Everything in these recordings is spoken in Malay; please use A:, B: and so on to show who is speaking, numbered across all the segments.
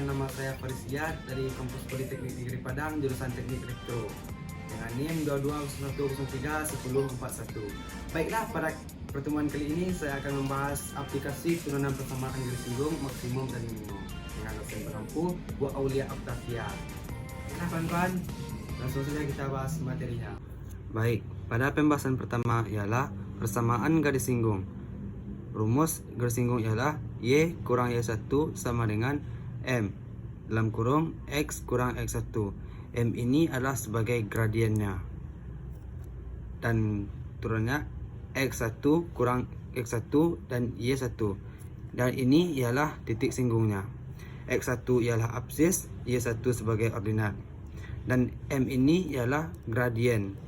A: Perkenalkan, nama saya Farisiat dari Kampus Politeknik Negeri Padang, jurusan Teknik Elektro dengan NIM 2201031041. Baiklah, pada pertemuan kali ini saya akan membahas aplikasi turunan persamaan garis singgung maksimum dan minimum dengan dosen berempu Bu Aulia Octavia. Nah kawan-kawan, langsung saja kita bahas materinya. Baik, pada pembahasan pertama ialah persamaan garis singgung. Rumus garis singgung ialah Y kurang Y1 sama dengan M dalam kurung X kurang X1. M ini adalah sebagai gradiennya dan turunnya X1 kurang X1 dan Y1, dan ini ialah titik singgungnya. X1 ialah absis, Y1 sebagai ordinat, dan M ini ialah gradien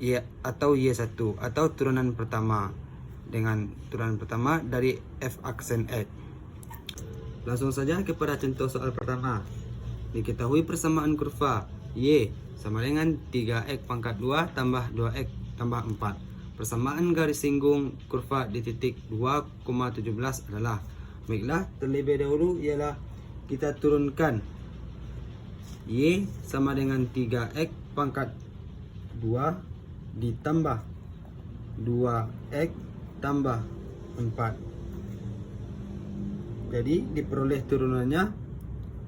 A: Y atau Y1 atau turunan pertama dengan turunan pertama dari F aksen X. Langsung saja kepada contoh soal pertama. Diketahui persamaan kurva Y sama dengan 3x pangkat 2 tambah 2x tambah 4. Persamaan garis singgung kurva di titik 2,17 adalah. Baiklah, terlebih dahulu ialah kita turunkan Y sama dengan 3x pangkat 2 ditambah 2x tambah 4. Jadi diperoleh turunannya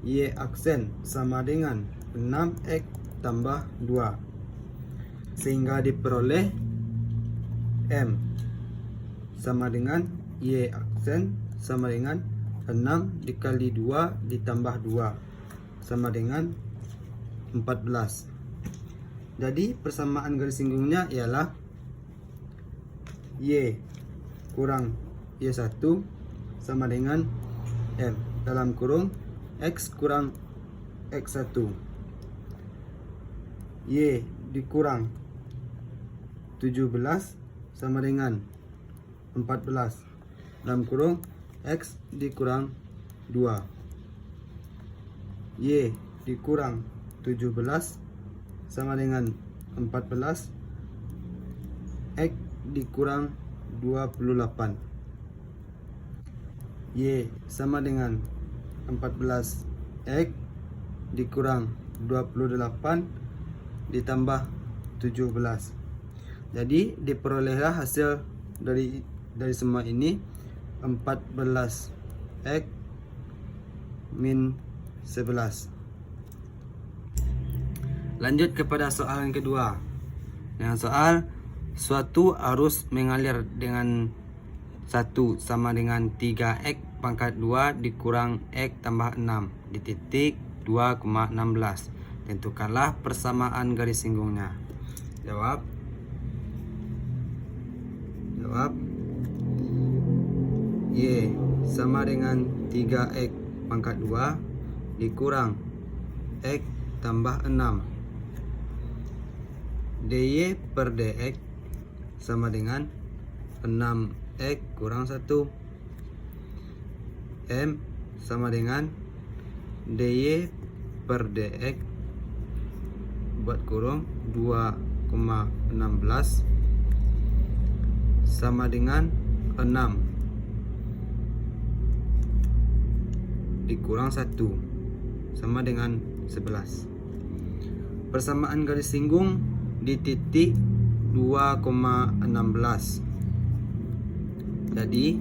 A: Y aksen sama dengan 6x tambah 2, sehingga diperoleh M sama dengan Y aksen sama dengan 6 dikali 2 ditambah 2 sama dengan 14. Jadi persamaan garis singgungnya ialah Y kurang Y1 sama dengan M dalam kurung X kurang X1. Y dikurang 17 sama dengan 14 dalam kurung X dikurang 2. Y dikurang 17 sama dengan 14, X dikurang 28. Y sama dengan 14 X dikurang 28 ditambah 17. Jadi diperolehlah hasil dari semua ini 14 X min 11. Lanjut kepada soal yang kedua. Dengan soal suatu arus mengalir dengan 1 sama dengan 3x pangkat 2 dikurang x tambah 6 di titik 2,16. Tentukanlah persamaan garis singgungnya. Jawab Y sama dengan 3x pangkat 2 dikurang x tambah 6 dy per dx sama dengan 6x kurang 1. M sama dengan dy per dx buat kurung 2,16 sama dengan 6 dikurang 1 sama dengan 11. Persamaan garis singgung di titik 2,16. Jadi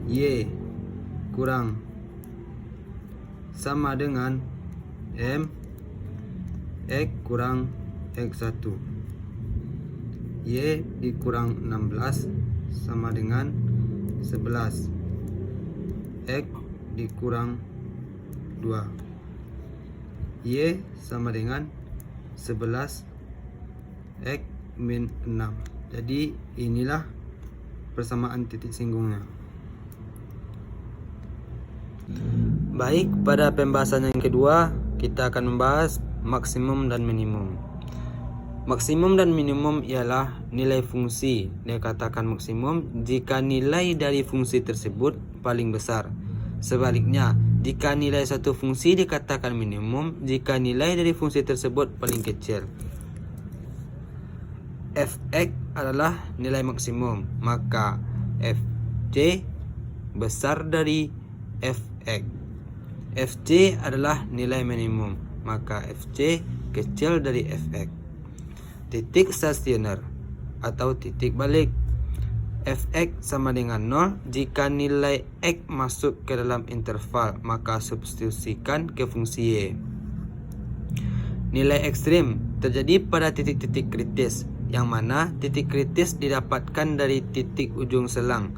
A: Y kurang sama dengan M X kurang X1. Y dikurang 16 sama dengan 11. X dikurang 2. Y sama dengan 11 X min 6. Jadi inilah persamaan titik singgungnya. Baik, pada pembahasan yang kedua kita akan membahas maksimum dan minimum. Maksimum dan minimum ialah nilai fungsi. Dikatakan maksimum jika nilai dari fungsi tersebut paling besar. Sebaliknya, jika nilai satu fungsi dikatakan minimum jika nilai dari fungsi tersebut paling kecil. Fx adalah nilai maksimum, maka Fj besar dari Fx. Fc adalah nilai minimum, maka Fc kecil dari Fx. Titik stasioner atau titik balik. Fx sama dengan 0 jika nilai X masuk ke dalam interval, maka substitusikan ke fungsi Y. Nilai ekstrim terjadi pada titik-titik kritis, yang mana titik kritis didapatkan dari titik ujung selang,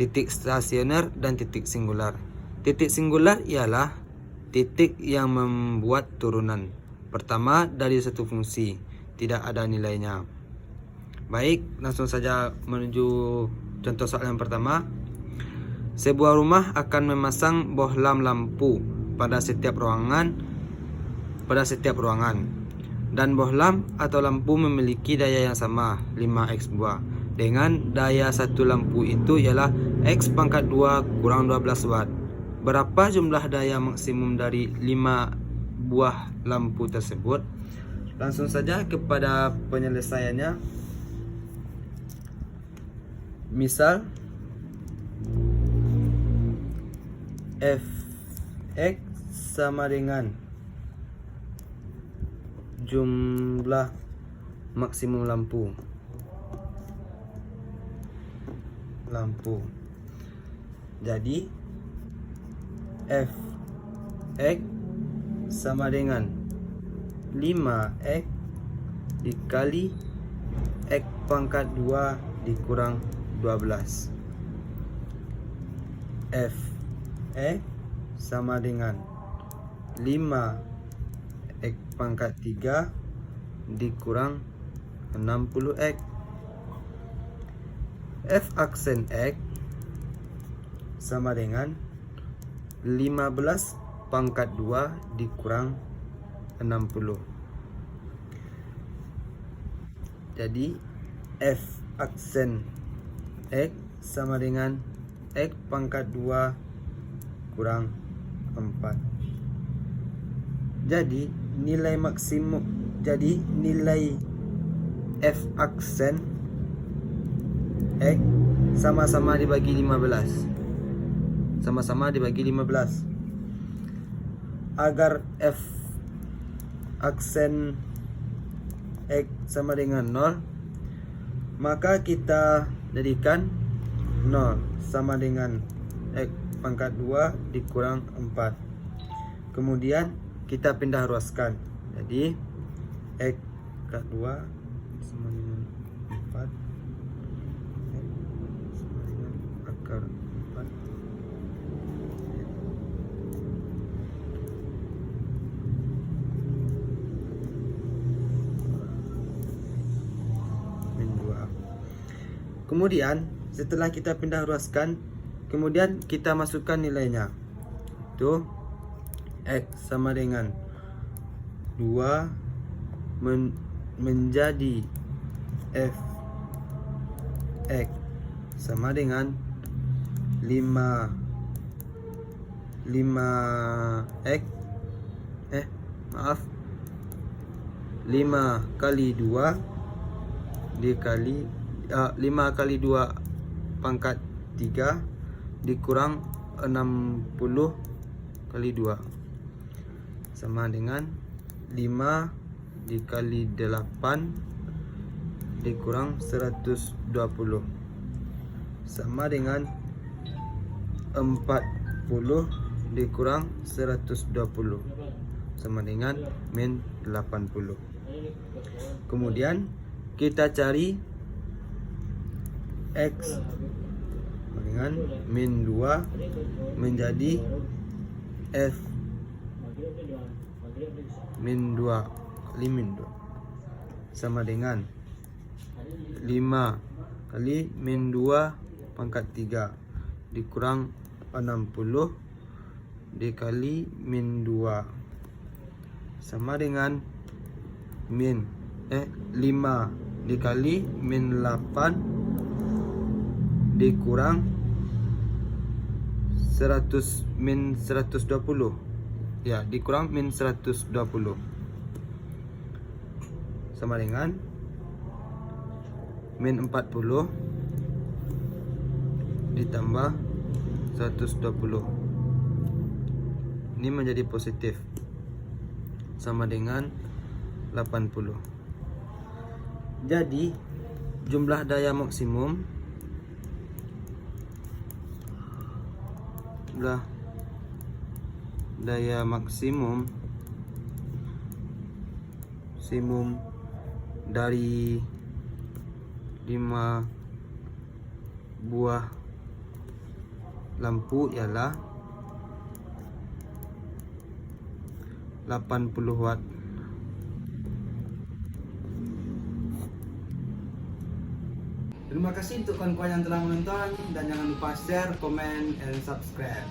A: titik stasioner dan titik singular. Titik singular ialah titik yang membuat turunan pertama dari satu fungsi, tidak ada nilainya. Baik, langsung saja menuju contoh soal yang pertama. Sebuah rumah akan memasang bohlam lampu pada setiap ruangan dan bohlam atau lampu memiliki daya yang sama, 5x buah. Dengan daya satu lampu itu ialah X pangkat 2 kurang 12 watt. Berapa jumlah daya maksimum dari 5 buah lampu tersebut? Langsung saja kepada penyelesaiannya. Misal Fx sama dengan jumlah maksimum lampu. Jadi Fx sama dengan 5x dikali x pangkat 2 dikurang 12. Fx sama dengan 5x pangkat 3 dikurang 60x. F aksen X sama dengan 15 pangkat 2 dikurang 60. Jadi F aksen X sama dengan X pangkat 2 kurang 4. Jadi nilai F aksen X sama-sama dibagi 15. Agar F aksen X sama dengan 0, maka kita jadikan 0 sama dengan X pangkat 2 dikurang 4. Kemudian kita pindah ruaskan. Jadi X pangkat 2 sama dengan 4, X sama dengan akar 4. Kemudian setelah kita pindah ruaskan, kemudian kita masukkan nilainya. Itu X sama dengan 2 menjadi F X sama dengan 5x 5 kali 2 dikali 5 kali 2 pangkat 3 dikurang 60 kali 2 sama dengan 5 dikali 8 dikurang 120 sama dengan 40 dikurang 120 sama dengan min 80. Kemudian kita cari X dengan min 2 menjadi F min 2 kali min 2 sama dengan 5 kali min 2 pangkat 3 dikurang 60 dikali min 2 sama dengan min 5 dikali min 8 dikurang 100 min 120, ya, dikurang min 120 sama dengan min 40 ditambah 120. ini menjadi positif, sama dengan 80. Jadi jumlah daya maksimum dari 5 buah lampu ialah 80 watt. Terima kasih untuk kawan-kawan yang telah menonton, dan jangan lupa share, comment, and subscribe.